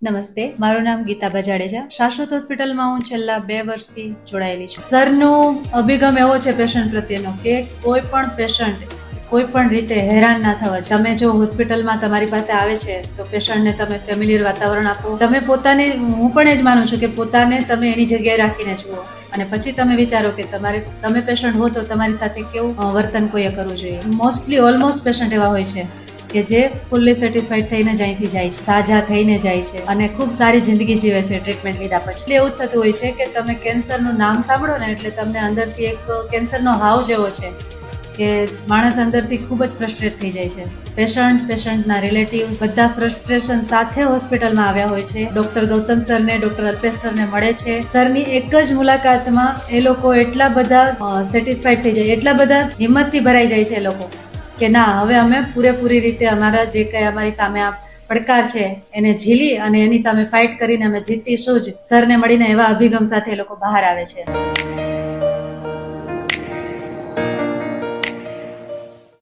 નમસ્તે, મારું નામ ગીતાબા જાડેજા. શાશ્વત હોસ્પિટલમાં હું છેલ્લા 2 વર્ષથી જોડાયેલી છું. સરનો અભિગમ એવો છે પેશન્ટ પ્રત્યેનો કે કોઈ પણ પેશન્ટ કોઈ પણ રીતે હેરાન ના થવા જોઈએ. તમે જો હોસ્પિટલમાં તમારી પાસે આવે છે તો પેશન્ટને તમે ફેમિલિયર વાતાવરણ આપો. તમે પોતાને, હું પણ એ જ માનું છું કે પોતાને તમે એની જગ્યાએ રાખીને જુઓ અને પછી તમે વિચારો કે તમે પેશન્ટ હો તો તમારી સાથે કેવું વર્તન કોઈએ કરવું જોઈએ. મોસ્ટલી ઓલમોસ્ટ પેશન્ટ એવા હોય છે કે જે ફૂલ્લી સેટિસ્ફાઈડ થઈને જ અહીંથી જાય છે, સાજા થઈને જાય છે અને ખૂબ સારી જિંદગી જીવે છે ટ્રીટમેન્ટ લીધા પછી. એવું જ થતું હોય છે કે તમે કેન્સરનું નામ સાંભળો ને એટલે તમને અંદરથી એક કેન્સરનો હાવ જેવો છે કે માણસ અંદરથી ખૂબ જ ફ્રસ્ટ્રેટ થઈ જાય છે. પેશન્ટના રિલેટિવ બધા ફ્રસ્ટ્રેશન સાથે હોસ્પિટલમાં આવ્યા હોય છે. ડૉક્ટર ગૌતમ સરને, ડૉક્ટર અલ્પેશ સરને મળે છે. સરની એક જ મુલાકાતમાં એ લોકો એટલા બધા સેટિસ્ફાઈડ થઈ જાય, એટલા બધા હિંમતથી ભરાઈ જાય છે એ લોકો કે ના, હવે અમે પૂરેપૂરી રીતે અમારા જે કંઈ અમારી સામે આ પડકાર છે એને ઝીલી અને એની સામે ફાઇટ કરીને અમે જીતીશું જ. સરને મળીને એવા અભિગમ સાથે એ લોકો બહાર આવે છે.